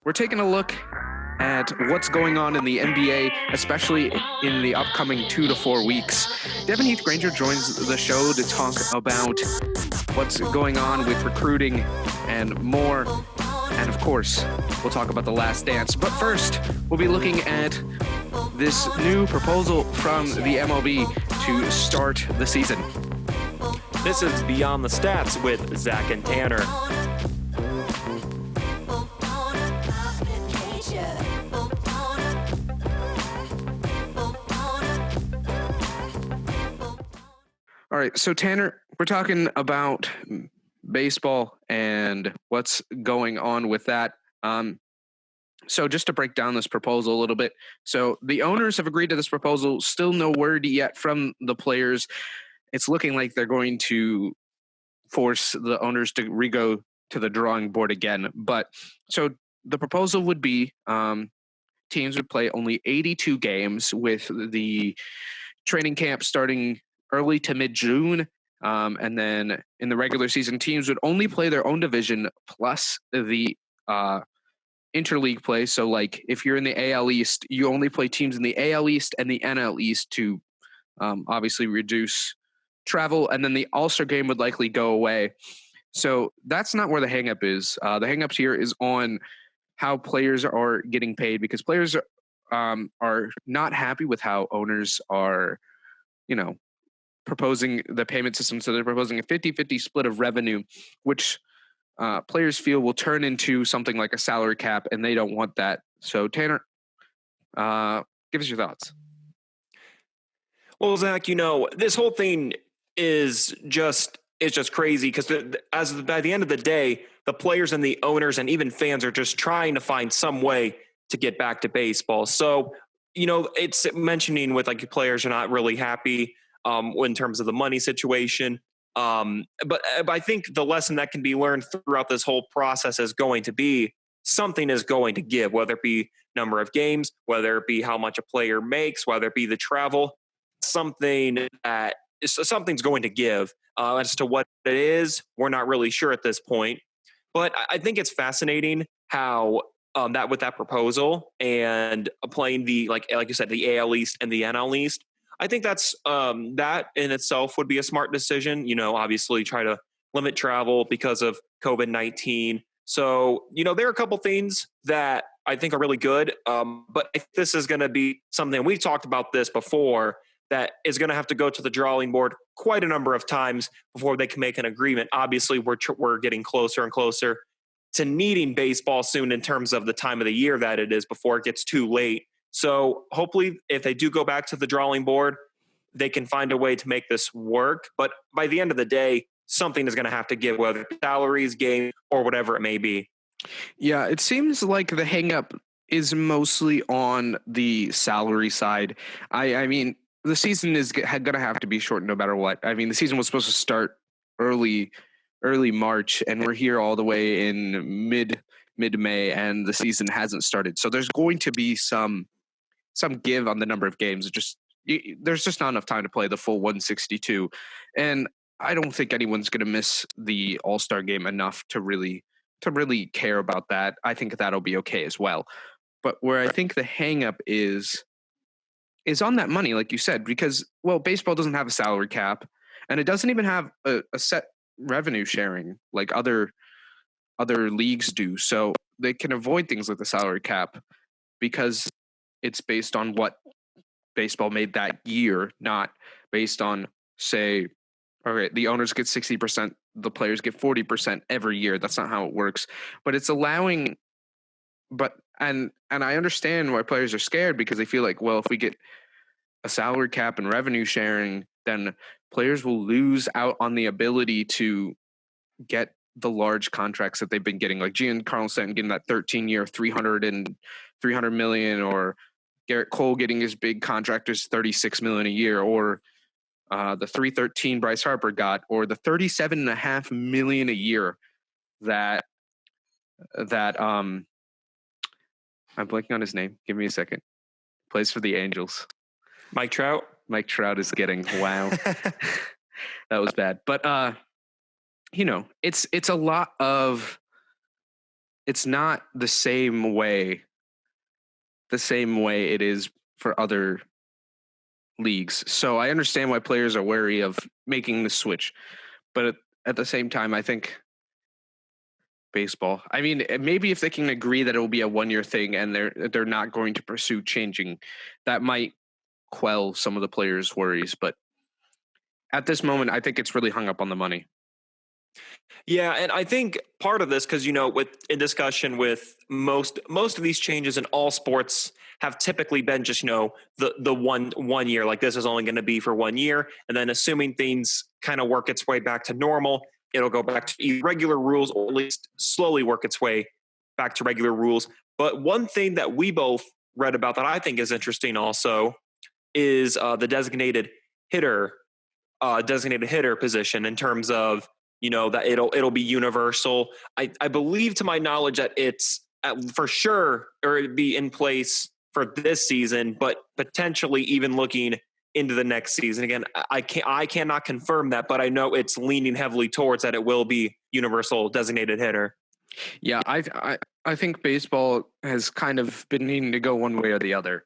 we're taking a look at what's going on in the NBA, especially in the upcoming 2 to 4 weeks. Devin Heath-Granger joins the show to talk about what's going on with recruiting and more. And of course, we'll talk about The Last Dance. But first, we'll be looking at this new proposal from the MLB to start the season. This is Beyond the Stats with Zack and Tanner. All right, so Tanner, we're talking about baseball and what's going on with that. So just to break down this proposal a little bit. So the owners have agreed to this proposal. Still no word yet from the players. It's looking like they're going to force the owners to re-go to the drawing board again. But so the proposal would be teams would play only 82 games with the training camp starting early to mid-June. And then in the regular season, teams would only play their own division plus the interleague play. So like if you're in the AL East, you only play teams in the AL East and the NL East to obviously reduce travel. And then the All-Star game would likely go away. So that's not where the hang-up is. The hang-up here is on how players are getting paid, because players are not happy with how owners are, proposing the payment system. So they're proposing a 50-50 split of revenue, which players feel will turn into something like a salary cap, and they don't want that. So Tanner, give us your thoughts. Well, Zach, this whole thing is just crazy because by the end of the day, the players and the owners and even fans are just trying to find some way to get back to baseball. So, it's mentioning with like players are not really happy in terms of the money situation. But I think the lesson that can be learned throughout this whole process is going to be something is going to give, whether it be number of games, whether it be how much a player makes, whether it be the travel, something's going to give. As to what it is, we're not really sure at this point. But I think it's fascinating how that with that proposal and playing the like you said, the AL East and the NL East. I think that's that in itself would be a smart decision. Obviously try to limit travel because of COVID-19. So, there are a couple things that I think are really good. But if this is going to be something, we've talked about this before, that is going to have to go to the drawing board quite a number of times before they can make an agreement. Obviously, we're getting closer and closer to needing baseball soon in terms of the time of the year that it is before it gets too late. So hopefully if they do go back to the drawing board, they can find a way to make this work. But by the end of the day, something is going to have to give, whether it's salaries, game, or whatever it may be. Yeah, it seems like the hang-up is mostly on the salary side. I mean, the season is going to have to be short no matter what. I mean, the season was supposed to start early March, and we're here all the way in mid-May, and the season hasn't started. So there's going to be some give on the number of games. There's just not enough time to play the full 162. And I don't think anyone's going to miss the All-Star game enough to really care about that. I think that'll be okay as well. But where I think the hang-up is on that money, like you said, because, well, baseball doesn't have a salary cap, and it doesn't even have a set revenue sharing like other leagues do. So they can avoid things like the salary cap because it's based on what baseball made that year, not based on, say, okay, the owners get 60%, the players get 40% every year. That's not how it works. But it's allowing, and I understand why players are scared, because they feel like, well, if we get a salary cap and revenue sharing, then players will lose out on the ability to get the large contracts that they've been getting, like Giancarlo Stanton getting that 13-year, $300 million, or Garrett Cole getting his big contract is $36 million a year, or the 313 Bryce Harper got, or the $37.5 million a year that I'm blanking on his name. Give me a second. Plays for the Angels. Mike Trout. Mike Trout is getting. Wow, that was bad. But it's a lot of it's not the same way it is for other leagues. So I understand why players are wary of making the switch, but at the same time, I think baseball. I mean, maybe if they can agree that it will be a 1-year thing and they're not going to pursue changing, that might quell some of the players' worries. But at this moment, I think it's really hung up on the money. Yeah, and I think part of this, because with in discussion with most of these changes in all sports have typically been just the one year, like this is only going to be for 1 year, and then assuming things kind of work its way back to normal, it'll go back to either regular rules or at least slowly work its way back to regular rules. But one thing that we both read about that I think is interesting also is the designated hitter position in terms of that it'll be universal. I believe, to my knowledge, that it's for sure or it'd be in place for this season, but potentially even looking into the next season. Again, I cannot confirm that, but I know it's leaning heavily towards that it will be universal designated hitter. Yeah, I think baseball has kind of been needing to go one way or the other,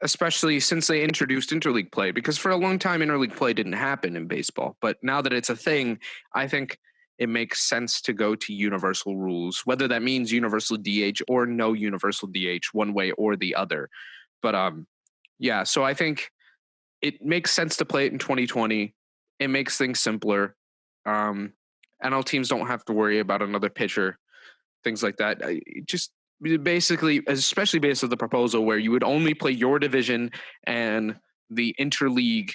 especially since they introduced interleague play, because for a long time interleague play didn't happen in baseball. But now that it's a thing, I think it makes sense to go to universal rules, whether that means universal DH or no universal DH, one way or the other. But yeah, so I think it makes sense to play it in 2020. It makes things simpler. NL teams don't have to worry about another pitcher, things like that. Just basically, especially based on the proposal where you would only play your division and the interleague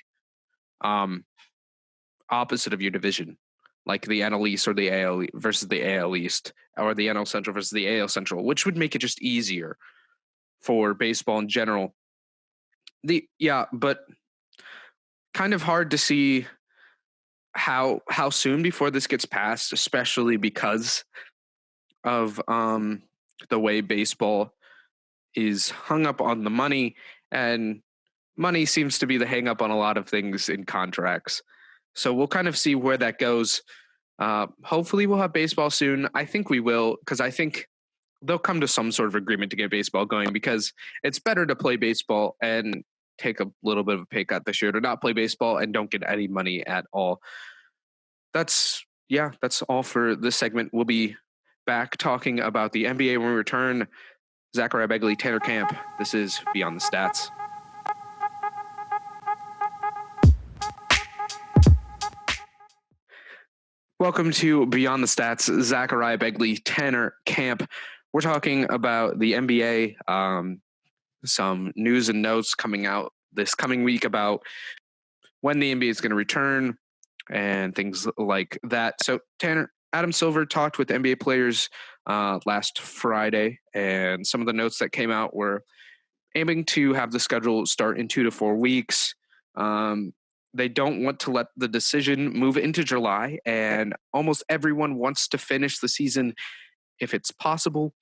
opposite of your division, like the NL East or the AL versus the AL East, or the NL Central versus the AL Central, which would make it just easier for baseball in general. But kind of hard to see how soon before this gets passed, especially because of the way baseball is hung up on the money, and money seems to be the hang up on a lot of things in contracts. So we'll kind of see where that goes. Hopefully we'll have baseball soon. I think we will, because I think they'll come to some sort of agreement to get baseball going, because it's better to play baseball and take a little bit of a pay cut this year to not play baseball and don't get any money at all. That's all for this segment. We'll be back talking about the NBA when we return. Zachariah Begley, Tanner Camp. This is Beyond the Stats. Welcome to Beyond the Stats. Zachariah Begley, Tanner Camp. We're talking about the NBA. Some news and notes coming out this coming week about when the NBA is going to return and things like that. So, Tanner, Adam Silver talked with NBA players last Friday, and some of the notes that came out were aiming to have the schedule start in 2 to 4 weeks. They don't want to let the decision move into July, and almost everyone wants to finish the season if it's possible.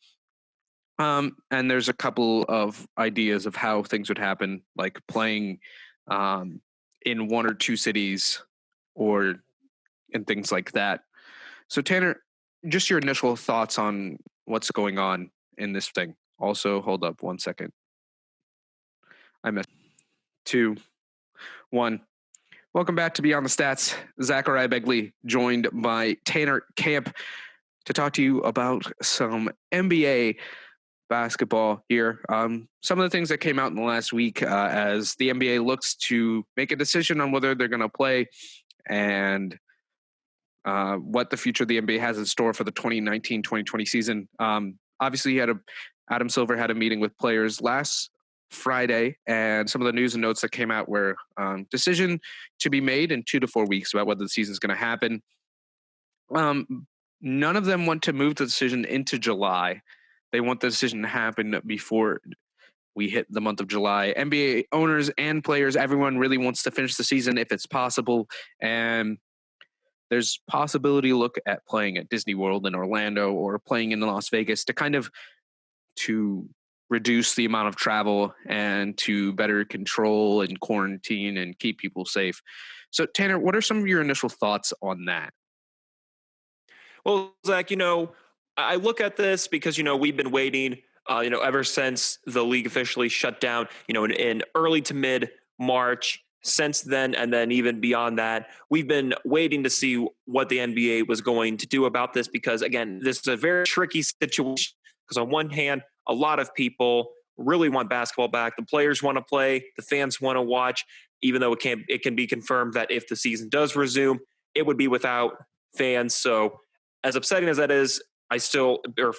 And there's a couple of ideas of how things would happen, like playing in 1 or 2 cities and things like that. So, Tanner, just your initial thoughts on what's going on in this thing. Also, hold up 1 second. I missed 2, 1. Welcome back to Beyond the Stats. Zachariah Begley, joined by Tanner Camp to talk to you about some NBA basketball here. Some of the things that came out in the last week as the NBA looks to make a decision on whether they're going to play and what the future of the NBA has in store for the 2019-2020 season. Obviously, Adam Silver had a meeting with players last Friday, and some of the news and notes that came out were decision to be made in 2 to 4 weeks about whether the season is going to happen. None of them want to move the decision into July. They want the decision to happen before we hit the month of July. NBA owners and players, everyone really wants to finish the season if it's possible. And there's possibility to look at playing at Disney World in Orlando or playing in Las Vegas to reduce the amount of travel and to better control and quarantine and keep people safe. So, Tanner, what are some of your initial thoughts on that? Well, Zach, I look at this because, we've been waiting, ever since the league officially shut down, in early to mid March. Since then, and then even beyond that, we've been waiting to see what the NBA was going to do about this because, again, this is a very tricky situation. Because on one hand, a lot of people really want basketball back. The players want to play, the fans want to watch, even though it can be confirmed that if the season does resume, it would be without fans. So, as upsetting as that is,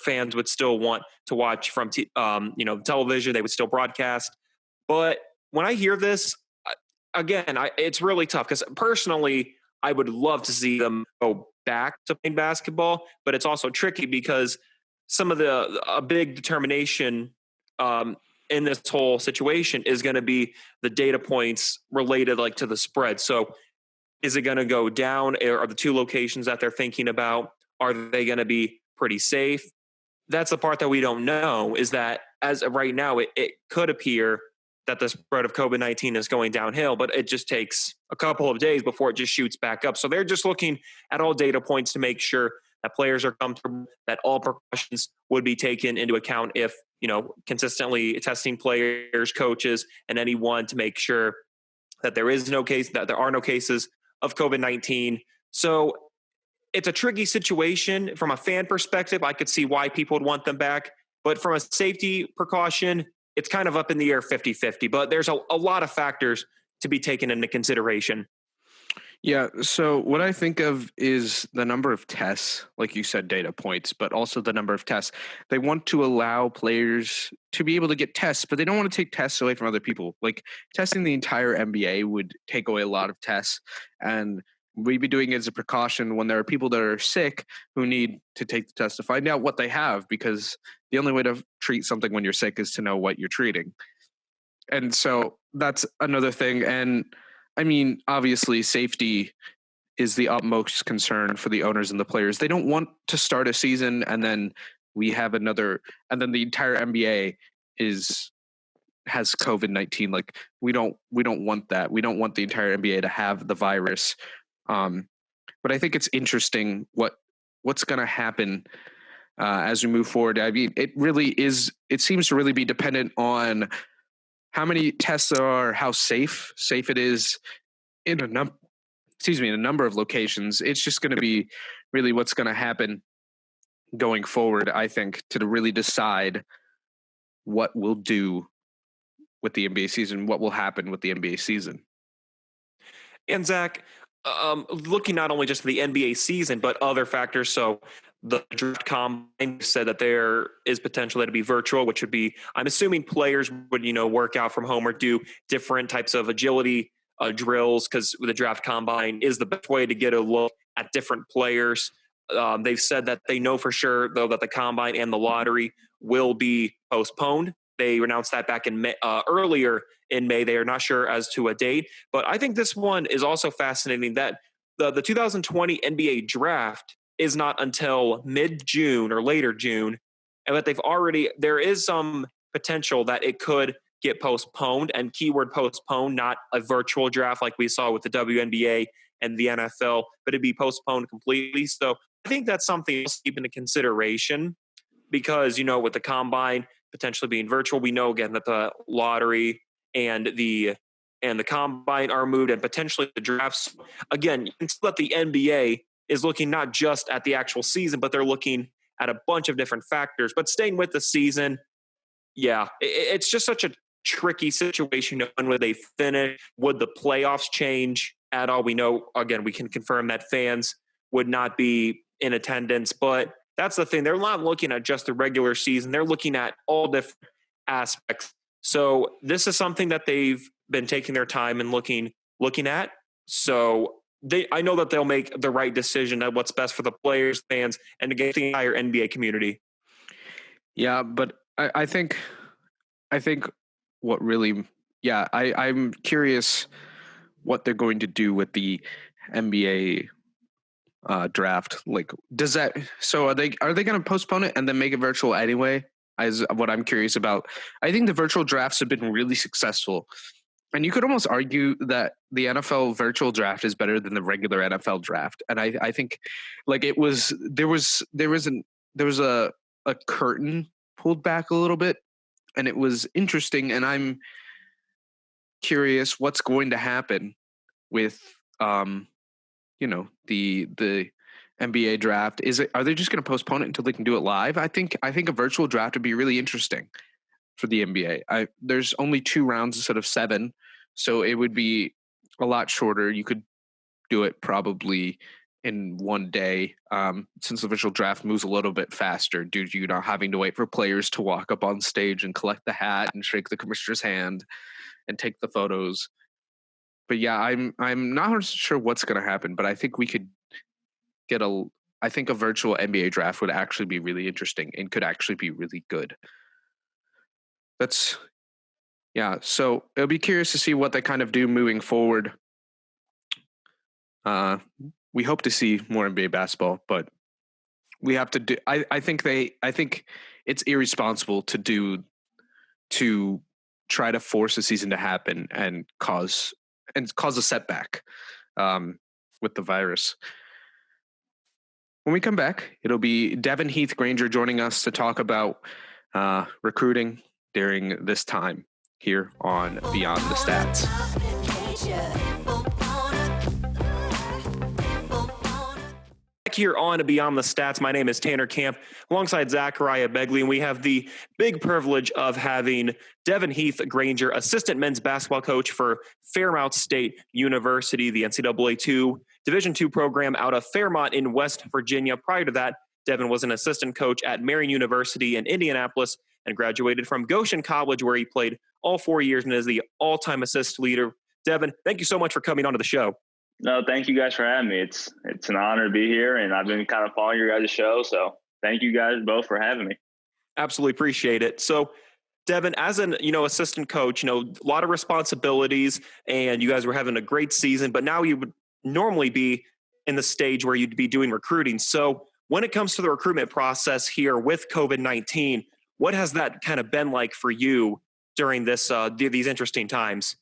fans would still want to watch from television. They would still broadcast. But when I hear this, again, it's really tough because personally, I would love to see them go back to playing basketball, but it's also tricky because some of a big determination in this whole situation is going to be the data points related like to the spread. So is it going to go down? Are the two locations that they're thinking about, are they going to be pretty safe? That's the part that we don't know, is that as of right now, it could appear that the spread of COVID-19 is going downhill, but it just takes a couple of days before it just shoots back up. So they're just looking at all data points to make sure that players are comfortable, that all precautions would be taken into account if, consistently testing players, coaches, and anyone to make sure that there are no cases of COVID-19. So it's a tricky situation. From a fan perspective, I could see why people would want them back. But from a safety precaution, it's kind of up in the air 50-50. But there's a lot of factors to be taken into consideration. Yeah, so what I think of is the number of tests, like you said, data points, but also the number of tests. They want to allow players to be able to get tests, but they don't want to take tests away from other people. Like testing the entire NBA would take away a lot of tests, and we'd be doing it as a precaution when there are people that are sick who need to take the test to find out what they have, because the only way to treat something when you're sick is to know what you're treating. And so that's another thing. And I mean, obviously, safety is the utmost concern for the owners and the players. They don't want to start a season and then we have another, and then the entire NBA has COVID-19. Like we don't want that. We don't want the entire NBA to have the virus. But I think it's interesting what's going to happen as we move forward. I mean, it seems to really be dependent on how many tests there are, how safe it is in a number of locations. It's just going to be really what's going to happen going forward, I think, to really decide what we'll do with the NBA season, what will happen with the NBA season. And Zach, looking not only just at the NBA season, but other factors. So the draft combine said that there is potential to be virtual, which would be, I'm assuming players would, work out from home or do different types of agility drills, because the draft combine is the best way to get a look at different players. They've said that they know for sure, though, that the combine and the lottery will be postponed. They announced that back in May, earlier in May. They are not sure as to a date, but I think this one is also fascinating that the 2020 NBA draft is not until mid-June or later June, and that there is some potential that it could get postponed, and keyword postponed, not a virtual draft like we saw with the WNBA and the NFL, but it'd be postponed completely. So I think that's something to keep into consideration because, with the combine potentially being virtual, we know again that the lottery and the combine are moved, and potentially the drafts. Again, it's that the NBA is looking not just at the actual season, but they're looking at a bunch of different factors. But staying with the season, yeah, it's just such a tricky situation. When would they finish? Would the playoffs change at all? We know, again, we can confirm that fans would not be in attendance, but that's the thing. They're not looking at just the regular season. They're looking at all different aspects. So this is something that they've been taking their time and looking at. So I know that they'll make the right decision at what's best for the players, fans, and against the entire NBA community. Yeah, but I think what really, I'm curious what they're going to do with the NBA draft. Like, are they going to postpone it and then make it virtual anyway? Is what I'm curious about. I think the virtual drafts have been really successful. And you could almost argue that the NFL virtual draft is better than the regular NFL draft. And I think like there was there was a curtain pulled back a little bit, and it was interesting. And I'm curious what's going to happen with the NBA draft. Are they just going to postpone it until they can do it live? I think a virtual draft would be really interesting for the NBA. There's only 2 rounds instead of 7, so it would be a lot shorter. You could do it probably in one day, since the virtual draft moves a little bit faster due to you not having to wait for players to walk up on stage and collect the hat and shake the commissioner's hand and take the photos. But yeah, I'm not sure what's going to happen, but I think we could get I think a virtual NBA draft would actually be really interesting and could actually be really good. So it'll be curious to see what they kind of do moving forward. We hope to see more NBA basketball, but we have to do. I think it's irresponsible to try to force a season to happen and cause a setback with the virus. When we come back, it'll be Devin Heath-Granger joining us to talk about recruiting during this time here on Beyond the Stats. Here on Beyond the Stats, my name is Tanner Camp alongside Zachariah Begley, and we have the big privilege of having Devin Heath-Granger, assistant men's basketball coach for Fairmont State University, the NCAA Division II program out of Fairmont in West Virginia. Prior to that, Devin was an assistant coach at Marian University in Indianapolis and graduated from Goshen College, where he played all 4 years and is the all-time assist leader. Devin, thank you so much for coming onto the show. No, thank you guys for having me. It's an honor to be here, and I've been kind of following your guys' show, so thank you guys both for having me. Absolutely appreciate it. So, Devin, as an assistant coach, a lot of responsibilities, and you guys were having a great season, but now you would normally be in the stage where you'd be doing recruiting. So, when it comes to the recruitment process here with COVID-19, what has that kind of been like for you during these interesting times?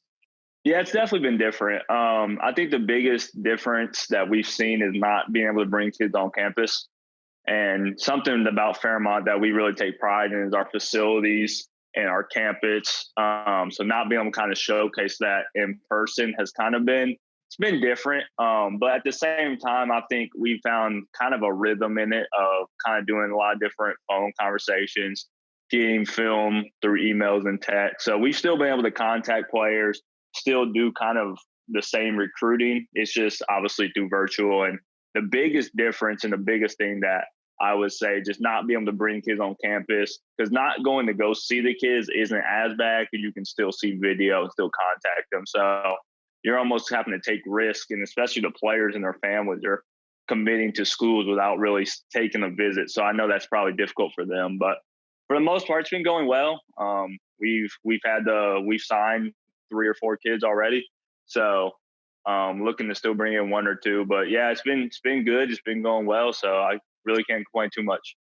Yeah, it's definitely been different. I think the biggest difference that we've seen is not being able to bring kids on campus. And something about Fairmont that we really take pride in is our facilities and our campus. So not being able to kind of showcase that in person has kind of been different. But at the same time, I think we found kind of a rhythm in it of kind of doing a lot of different phone conversations, getting film through emails and text. So we've still been able to contact players, still do kind of the same recruiting. It's just obviously through virtual. And the biggest difference and the biggest thing that I would say, just not being able to bring kids on campus, because not going to go see the kids isn't as bad because you can still see video and still contact them. So you're almost having to take risk, and especially the players and their families are committing to schools without really taking a visit. So I know that's probably difficult for them, but for the most part, it's been going well. We've signed 3 or 4 kids already. So looking to still bring in 1 or 2, but yeah, it's been good. It's been going well. So I really can't complain too much.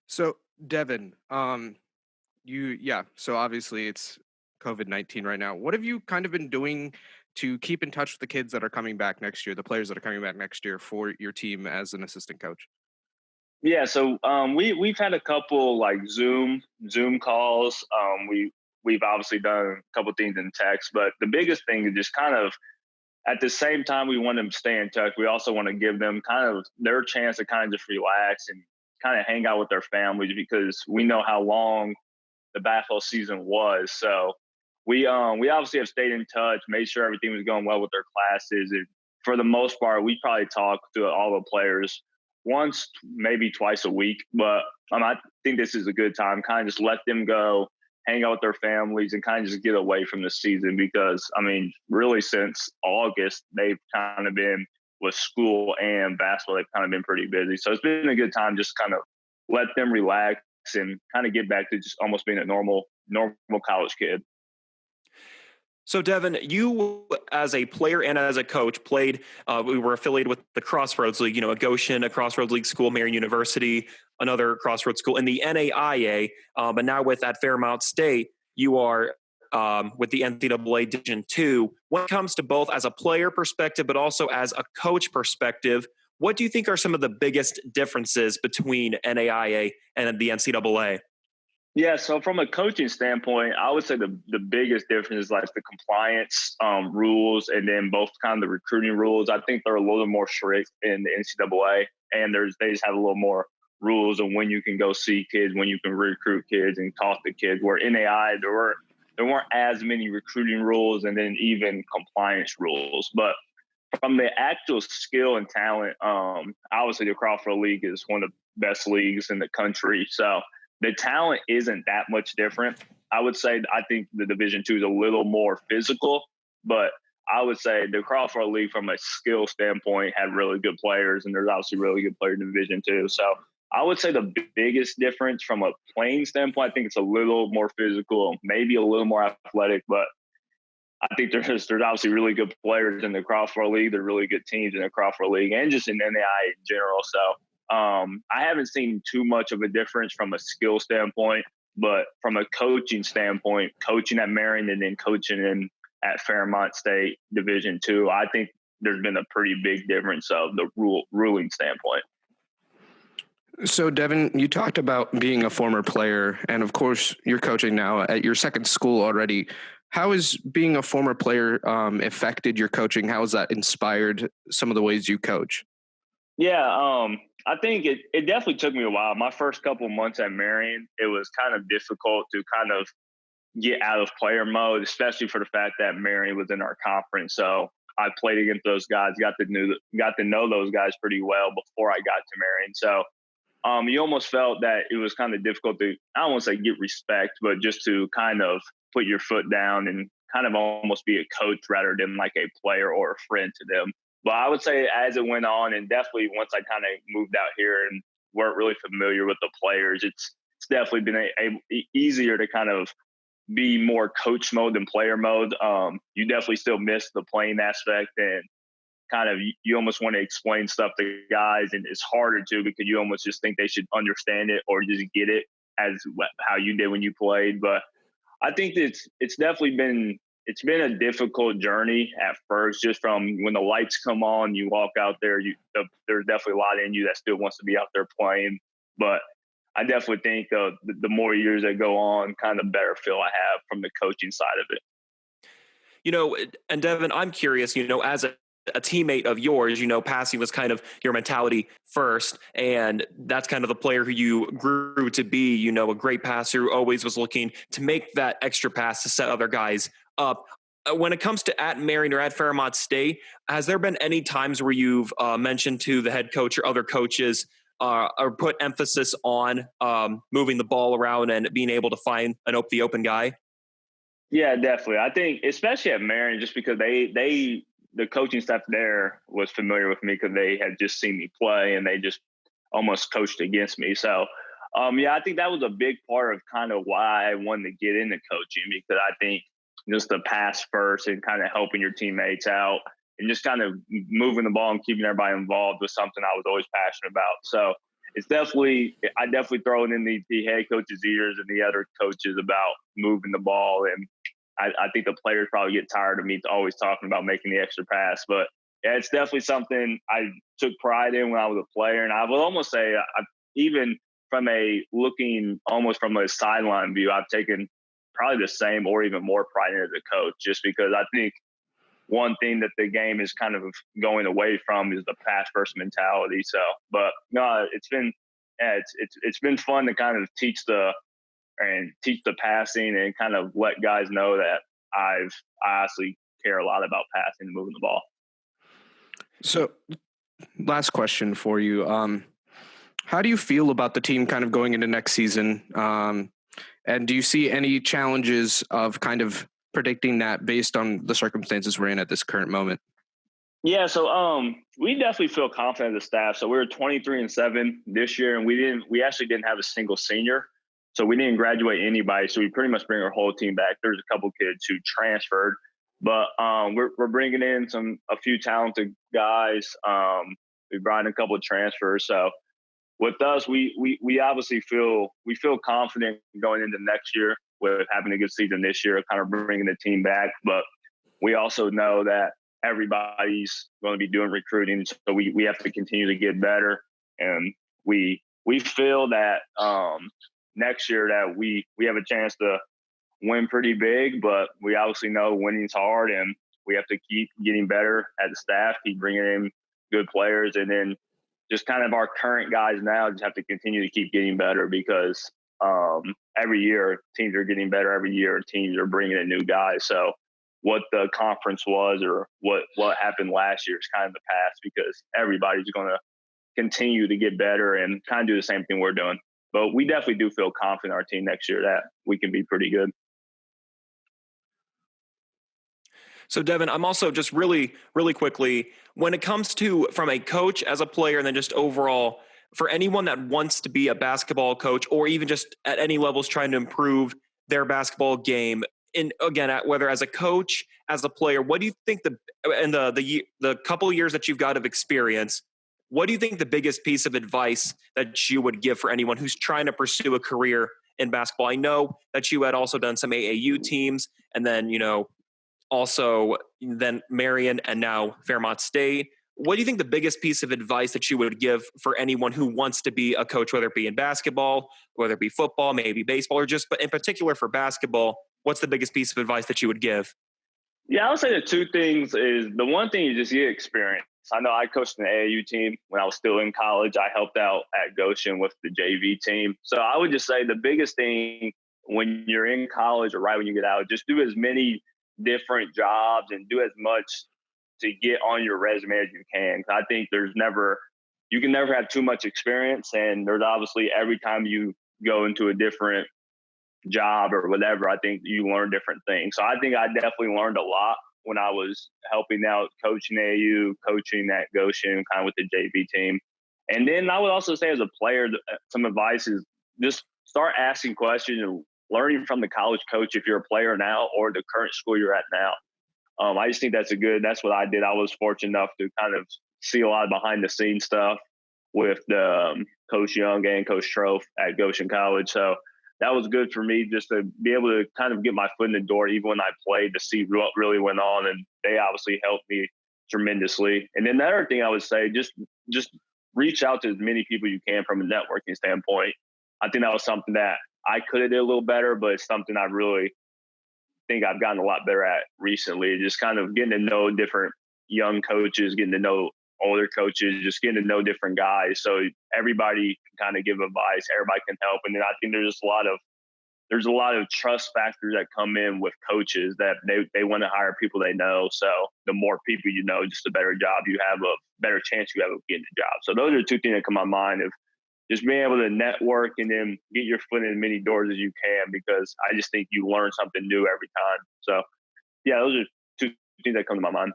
So Devin, so obviously it's COVID-19 right now. What have you kind of been doing to keep in touch with the kids that are coming back next year, the players that are coming back next year for your team as an assistant coach? Yeah, so we've had a couple like Zoom calls. We've obviously done a couple things in text, but the biggest thing is just kind of at the same time we want them to stay in touch. We also want to give them kind of their chance to kind of just relax and kind of hang out with their families, because we know how long the basketball season was. So we obviously have stayed in touch, made sure everything was going well with their classes. And for the most part, we probably talk to all the players once, maybe twice a week. But I think this is a good time, kind of just let them go, hang out with their families, and kind of just get away from the season, because, really since August, they've kind of been with school and basketball, they've kind of been pretty busy. So it's been a good time just kind of let them relax and kind of get back to just almost being a normal college kid. So, Devin, you as a player and as a coach played, we were affiliated with the Crossroads League, at Goshen, a Crossroads League school, Marian University, another Crossroads school in the NAIA. But now at Fairmont State, you are with the NCAA Division II. When it comes to both as a player perspective, but also as a coach perspective, what do you think are some of the biggest differences between NAIA and the NCAA? Yeah, so from a coaching standpoint, I would say the biggest difference is like the compliance rules, and then both kind of the recruiting rules. I think they're a little more strict in the NCAA, and they just have a little more rules on when you can go see kids, when you can recruit kids and talk to kids. Where NAI, there weren't as many recruiting rules, and then even compliance rules. But from the actual skill and talent, obviously the Crawford League is one of the best leagues in the country. So the talent isn't that much different. I would say I think the Division II is a little more physical, but I would say the Crawford League from a skill standpoint had really good players, and there's obviously really good players in Division II. So I would say the biggest difference from a playing standpoint, I think it's a little more physical, maybe a little more athletic, but I think there's obviously really good players in the Crawford League. There are really good teams in the Crawford League and just in NAI in general. So I haven't seen too much of a difference from a skill standpoint, but from a coaching standpoint, coaching at Marion and then coaching at Fairmont State Division II, I think there's been a pretty big difference of the ruling standpoint. So, Devin, you talked about being a former player, and of course, you're coaching now at your second school already. How has being a former player affected your coaching? How has that inspired some of the ways you coach? Yeah, I think it definitely took me a while. My first couple of months at Marion, it was kind of difficult to kind of get out of player mode, especially for the fact that Marion was in our conference. So I played against those guys, got to know those guys pretty well before I got to Marion. So you almost felt that it was kind of difficult to, I don't want to say get respect, but just to kind of put your foot down and kind of almost be a coach rather than like a player or a friend to them. But I would say as it went on, and definitely once I kind of moved out here and weren't really familiar with the players, it's definitely been easier to kind of be more coach mode than player mode. You definitely still miss the playing aspect, and kind of you almost want to explain stuff to guys, and it's harder to because you almost just think they should understand it or just get it as how you did when you played. But I think it's definitely been a difficult journey at first, just from when the lights come on, you walk out there, there's definitely a lot in you that still wants to be out there playing. But I definitely think the more years that go on, kind of better feel I have from the coaching side of it. And Devin, I'm curious, as a teammate of yours, passing was kind of your mentality first, and that's kind of the player who you grew to be, a great passer who always was looking to make that extra pass to set other guys up. When it comes to at Marion or at Fairmont State, has there been any times where you've mentioned to the head coach or other coaches or put emphasis on moving the ball around and being able to find the open guy? Yeah, definitely. I think especially at Marion, just because the coaching staff there was familiar with me because they had just seen me play and they just almost coached against me. So, I think that was a big part of kind of why I wanted to get into coaching, because I think just the pass first and kind of helping your teammates out and just kind of moving the ball and keeping everybody involved was something I was always passionate about. So I definitely throw it in the head coach's ears and the other coaches about moving the ball. And I think the players probably get tired of me always talking about making the extra pass. But yeah, it's definitely something I took pride in when I was a player. And I would almost say, even from almost from a sideline view, I've taken probably the same or even more pride in as a coach, just because I think one thing that the game is kind of going away from is the pass first mentality. So, but no, it's been fun to kind of teach the passing and kind of let guys know that I honestly care a lot about passing and moving the ball. So last question for you. How do you feel about the team kind of going into next season? And do you see any challenges of kind of predicting that based on the circumstances we're in at this current moment? Yeah, so we definitely feel confident as a staff. So we were 23-7 this year, and we actually didn't have a single senior. So we didn't graduate anybody. So we pretty much bring our whole team back. There's a couple kids who transferred, but we're bringing in a few talented guys. We brought in a couple of transfers. So with us, we obviously feel confident going into next year with having a good season this year, kind of bringing the team back. But we also know that everybody's going to be doing recruiting. So we have to continue to get better. And we feel that next year that we have a chance to win pretty big, but we obviously know winning's hard, and we have to keep getting better as a staff, keep bringing in good players, and then just kind of our current guys now just have to continue to keep getting better because every year teams are getting better. Every year teams are bringing in new guys. So what the conference was or what happened last year is kind of the past because everybody's going to continue to get better and kind of do the same thing we're doing. But we definitely do feel confident in our team next year that we can be pretty good. So, Devin, I'm also just really, really quickly, when it comes to from a coach as a player and then just overall, for anyone that wants to be a basketball coach or even just at any levels trying to improve their basketball game, and again, whether as a coach, as a player, what do you think the couple of years that you've got of experience, what do you think the biggest piece of advice that you would give for anyone who's trying to pursue a career in basketball? I know that you had also done some AAU teams and then, also then Marion and now Fairmont State. What do you think the biggest piece of advice that you would give for anyone who wants to be a coach, whether it be in basketball, whether it be football, maybe baseball, or just, but in particular for basketball, what's the biggest piece of advice that you would give? Yeah, I would say the two things is the one thing is just get experience. I know I coached an AAU team when I was still in college. I helped out at Goshen with the JV team. So I would just say the biggest thing when you're in college or right when you get out, just do as many different jobs and do as much to get on your resume as you can. I think you can never have too much experience, and there's obviously every time you go into a different job or whatever, I think you learn different things. So I think I definitely learned a lot when I was helping out coaching AAU, coaching at Goshen, kind of with the JV team. And then I would also say as a player, some advice is just start asking questions and learning from the college coach if you're a player now or the current school you're at now. I just think that's what I did. I was fortunate enough to kind of see a lot of behind the scenes stuff with the Coach Young and Coach Trofe at Goshen College. So that was good for me just to be able to kind of get my foot in the door even when I played to see what really went on. And they obviously helped me tremendously. And then the other thing I would say, just reach out to as many people you can from a networking standpoint. I think that was something that I could have did a little better, but it's something I really think I've gotten a lot better at recently. Just kind of getting to know different young coaches, getting to know older coaches, just getting to know different guys. So everybody can kind of give advice, everybody can help. And then I think there's a lot of trust factors that come in with coaches that they want to hire people they know. So the more people you know, just a better job you have, a better chance you have of getting the job. So those are two things that come to my mind of just being able to network and then get your foot in as many doors as you can, because I just think you learn something new every time. So yeah, those are two things that come to my mind.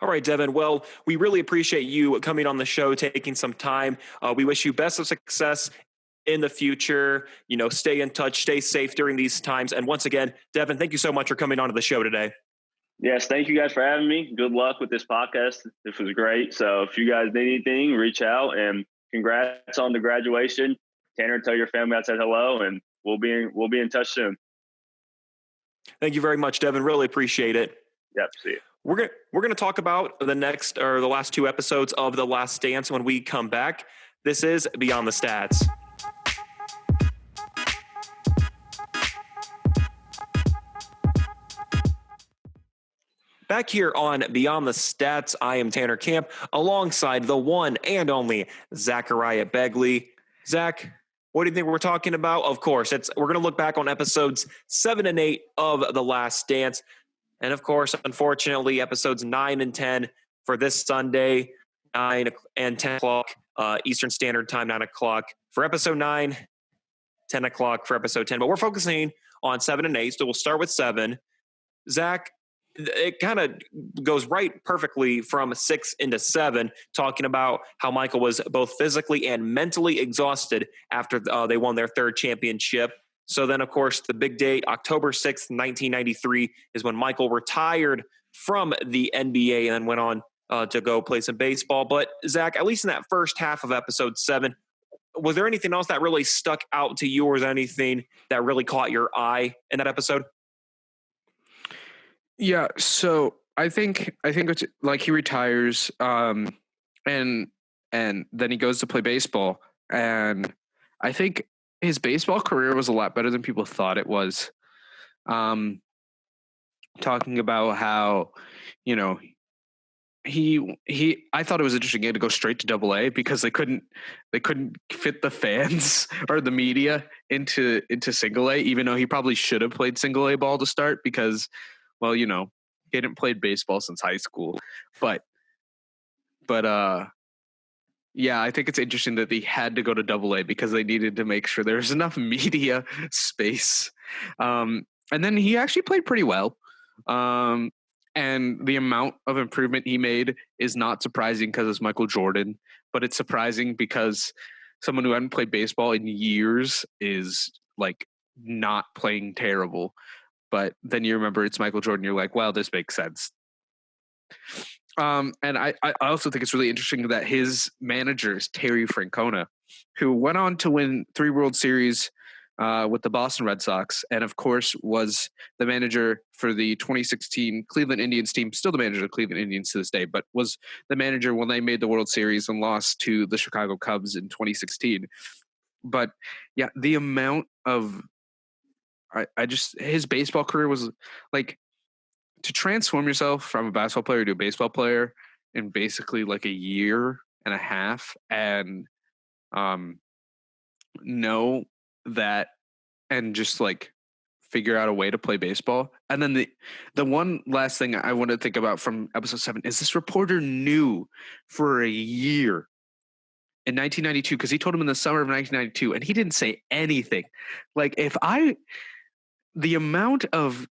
All right, Devin. Well, we really appreciate you coming on the show, taking some time. We wish you best of success in the future. Stay in touch, stay safe during these times. And once again, Devin, thank you so much for coming on to the show today. Yes, thank you guys for having me. Good luck with this podcast. This was great. So if you guys need anything, reach out, and congrats on the graduation. Tanner, tell your family I said hello, and we'll be in touch soon. Thank you very much, Devin. Really appreciate it. Yep, see you. We're gonna talk about the last two episodes of The Last Dance when we come back. This is Beyond the Stats. Back here on Beyond the Stats, I am Tanner Camp, alongside the one and only Zachariah Begley. Zach, what do you think we're talking about? Of course, we're going to look back on episodes 7 and 8 of The Last Dance. And of course, unfortunately, episodes 9 and 10 for this Sunday, 9 and 10 o'clock Eastern Standard Time, 9 o'clock for episode 9, 10 o'clock for episode 10. But we're focusing on 7 and 8, so we'll start with 7. Zach, it kind of goes right perfectly from 6 into 7, talking about how Michael was both physically and mentally exhausted after they won their third championship. So then, of course, the big date, October 6th, 1993, is when Michael retired from the NBA and then went on to go play some baseball. But, Zach, at least in that first half of episode 7, was there anything else that really stuck out to you, or was there anything that really caught your eye in that episode? Yeah, so I think it's like he retires, and then he goes to play baseball, and I think his baseball career was a lot better than people thought it was. Um, Talking about how, you know, he I thought it was interesting he had to go straight to Double A because they couldn't fit the fans or the media into Single A, even though he probably should have played Single A ball to start because, well, he hadn't played baseball since high school. But but yeah, I think it's interesting that they had to go to Double A because they needed to make sure there's enough media space. And then he actually played pretty well. Um, and the amount of improvement he made is not surprising because it's Michael Jordan, but it's surprising because someone who hadn't played baseball in years is like not playing terrible. But then you remember it's Michael Jordan. You're like, well, this makes sense. And I also think it's really interesting that his manager is Terry Francona, who went on to win 3 World Series with the Boston Red Sox, and of course was the manager for the 2016 Cleveland Indians team, still the manager of the Cleveland Indians to this day, but was the manager when they made the World Series and lost to the Chicago Cubs in 2016. But yeah, the amount of his baseball career was like, to transform yourself from a basketball player to a baseball player in basically like a year and a half, and know that, and just like figure out a way to play baseball. And then the one last thing I want to think about from episode 7 is this reporter knew for a year in 1992, because he told him in the summer of 1992, and he didn't say anything. Like, the amount of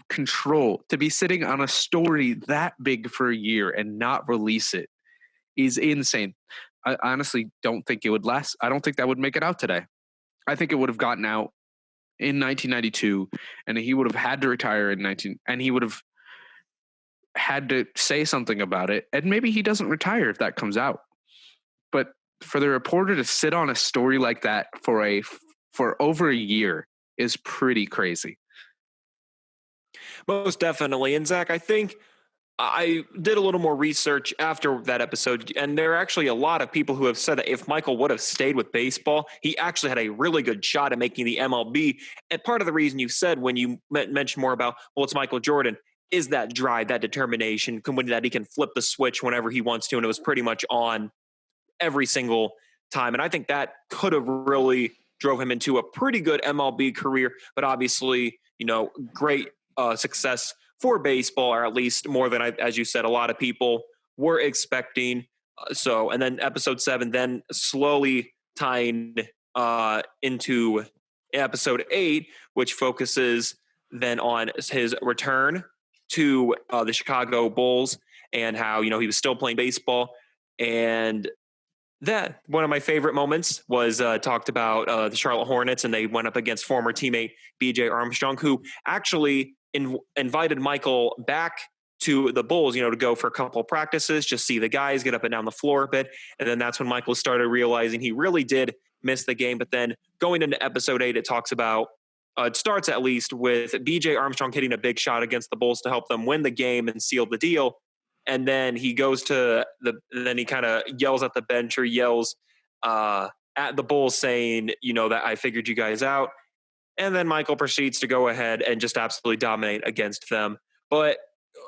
control to be sitting on a story that big for a year and not release it is insane. I honestly don't think it would last. I don't think that would make it out today. I think it would have gotten out in 1992, and he would have had to retire and he would have had to say something about it. And maybe he doesn't retire if that comes out. But for the reporter to sit on a story like that for over a year is pretty crazy. Most definitely. And Zach, I think I did a little more research after that episode, and there are actually a lot of people who have said that if Michael would have stayed with baseball, he actually had a really good shot at making the MLB. And part of the reason you said when you mentioned more about, well, it's Michael Jordan, is that drive, that determination, that he can flip the switch whenever he wants to, and it was pretty much on every single time. And I think that could have really drove him into a pretty good MLB career, but obviously, great success for baseball, or at least more than, as you said, a lot of people were expecting. And then episode 7, then slowly tying into episode 8, which focuses then on his return to the Chicago Bulls and how, he was still playing baseball. And that one of my favorite moments was talked about the Charlotte Hornets, and they went up against former teammate BJ Armstrong, who actually invited Michael back to the Bulls, to go for a couple of practices, just see the guys, get up and down the floor a bit. And then that's when Michael started realizing he really did miss the game. But then going into episode 8, it talks about, it starts at least with BJ Armstrong hitting a big shot against the Bulls to help them win the game and seal the deal. And then he goes then he kind of yells at the bench, or yells at the Bulls saying, that I figured you guys out. And then Michael proceeds to go ahead and just absolutely dominate against them. But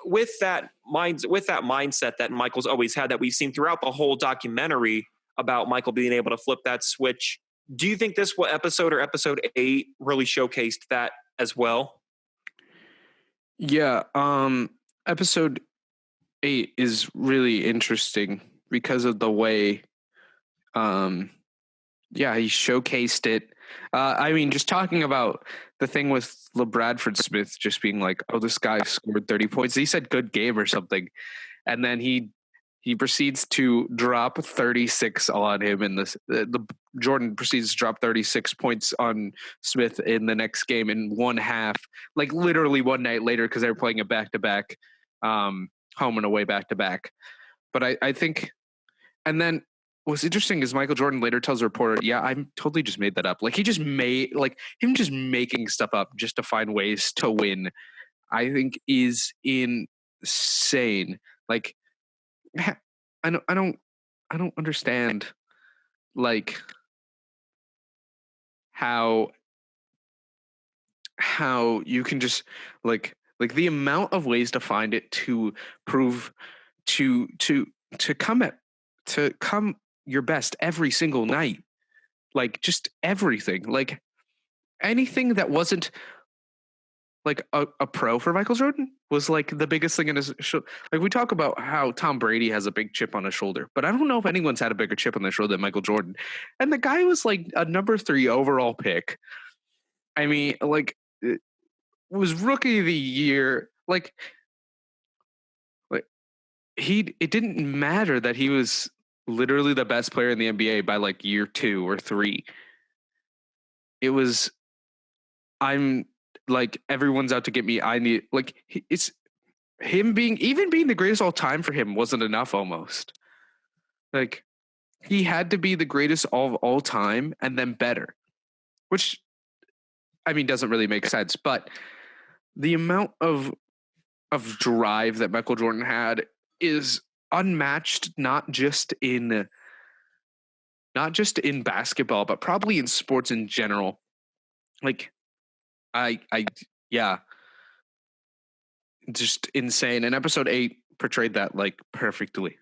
with that mindset that Michael's always had, that we've seen throughout the whole documentary about Michael being able to flip that switch, do you think this episode or episode 8 really showcased that as well? Yeah, episode 8 is really interesting because of the way, he showcased it. I mean, just talking about the thing with LeBradford Smith just being like, oh, this guy scored 30 points. He said good game or something. And then he proceeds to drop 36 on him. And the Jordan proceeds to drop 36 points on Smith in the next game in one half, like literally one night later, because they were playing a back-to-back, home and away back-to-back. But I think, and then what's interesting is Michael Jordan later tells a reporter, yeah, I totally just made that up. Like, he just made, like, him just making stuff up just to find ways to win. I think is insane. Like, I don't understand like how you can just like the amount of ways to find it to prove to come your best every single night, like just everything, like anything that wasn't like a pro for Michael Jordan was like the biggest thing in his like we talk about how Tom Brady has a big chip on his shoulder, but I don't know if anyone's had a bigger chip on their shoulder than Michael Jordan. And the guy was like a number 3 overall pick. I mean, like it was rookie of the year. Like it didn't matter that he was literally the best player in the NBA by like year 2 or 3. It was I'm like everyone's out to get me. I need like it's him being the greatest all time for him wasn't enough almost. Like he had to be the greatest of all time and then better, which I mean doesn't really make sense. But the amount of drive that Michael Jordan had is unmatched, not just in basketball, but probably in sports in general. Like yeah, just insane. And episode 8 portrayed that like perfectly.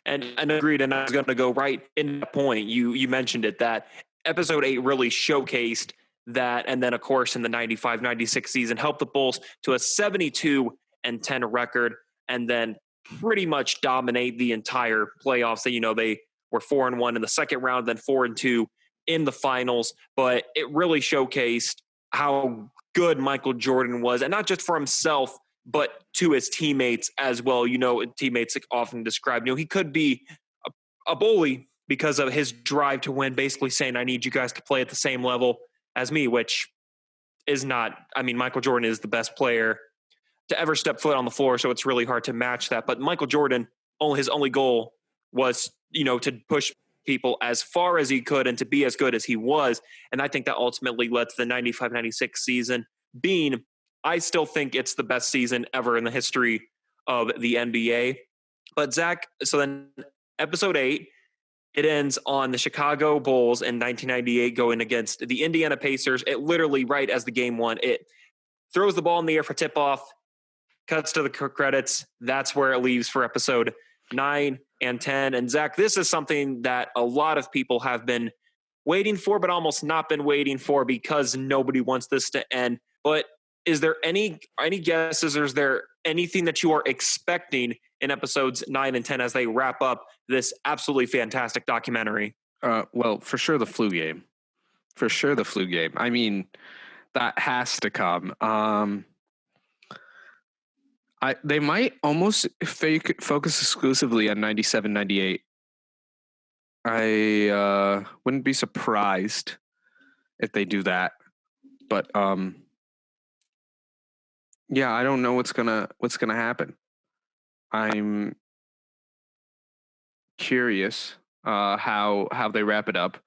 And agreed. And I was going to go right in that point. You mentioned it, that episode 8 really showcased that. And then, of course, in the 95-96 season, helped the Bulls to a 72-10 record, and then pretty much dominate the entire playoffs. That, you know, they were 4-1 in the second round, then 4-2 in the finals. But it really showcased how good Michael Jordan was, and not just for himself, but to his teammates as well. You know, teammates often describe, you know, he could be a bully because of his drive to win, basically saying, I need you guys to play at the same level as me, which is not, I mean, Michael Jordan is the best player to ever step foot on the floor, so it's really hard to match that. But Michael Jordan, his only goal was, you know, to push people as far as he could and to be as good as he was. And I think that ultimately led to the 95-96 season being, I still think it's the best season ever in the history of the NBA. But Zach, so then episode 8, it ends on the Chicago Bulls in 1998 going against the Indiana Pacers. It literally, right as the game won, it throws the ball in the air for tip-off, cuts to the credits. That's where it leaves for episode 9 and 10. And Zach, this is something that a lot of people have been waiting for, but almost not been waiting for, because nobody wants this to end. But is there any guesses, or is there anything that you are expecting in episodes 9 and 10 as they wrap up this absolutely fantastic documentary? Well, for sure the flu game. I mean, that has to come. They might almost focus exclusively on 97-98. I wouldn't be surprised if they do that. But yeah, I don't know what's gonna happen. I'm curious how they wrap it up.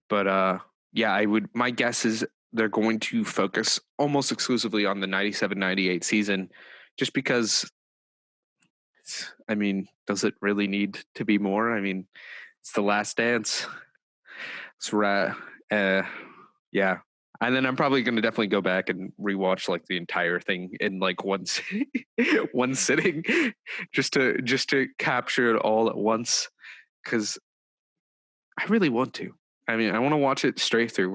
But yeah, my guess is they're going to focus almost exclusively on the 97-98 season, just because, I mean, does it really need to be more? I mean, it's the last dance. Yeah. And then I'm probably going to definitely go back and rewatch like the entire thing in like one sitting, just to capture it all at once, because I really want to. I mean, I want to watch it straight through.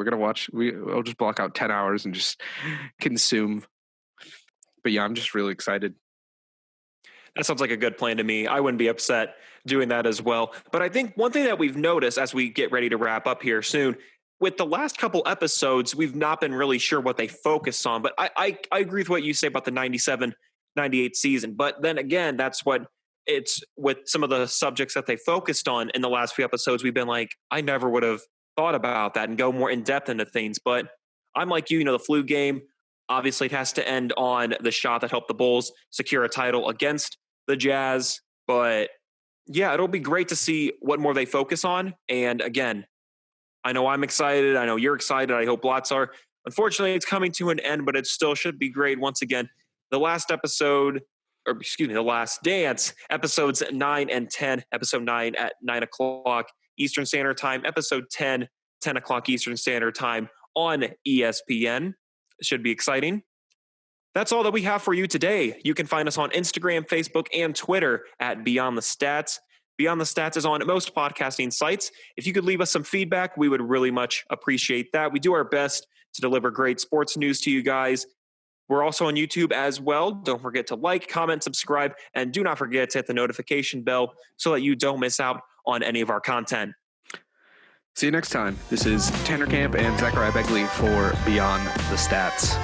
I'll just block out 10 hours and just consume. But yeah, I'm just really excited. That sounds like a good plan to me. I wouldn't be upset doing that as well. But I think one thing that we've noticed as we get ready to wrap up here soon, with the last couple episodes, we've not been really sure what they focus on. But I agree with what you say about the 97-98 season. But then again, that's what it's with some of the subjects that they focused on in the last few episodes. We've been like, I never would have thought about that and go more in depth into things. But I'm like you know, the flu game, obviously it has to end on the shot that helped the Bulls secure a title against the Jazz. But yeah, it'll be great to see what more they focus on. And again, I know I'm excited. I know you're excited. I hope lots are. Unfortunately, it's coming to an end, but it still should be great. Once again, the last dance, episodes 9 and 10, episode 9 at 9 o'clock Eastern Standard Time, episode 10, 10 o'clock Eastern Standard Time on ESPN. It should be exciting. That's all that we have for you today. You can find us on Instagram, Facebook, and Twitter at Beyond the Stats. Beyond the Stats is on most podcasting sites. If you could leave us some feedback, we would really much appreciate that. We do our best to deliver great sports news to you guys. We're also on YouTube as well. Don't forget to like, comment, subscribe, and do not forget to hit the notification bell so that you don't miss out on any of our content. See you next time. This is Tanner Camp and Zachariah Begley for Beyond the Stats.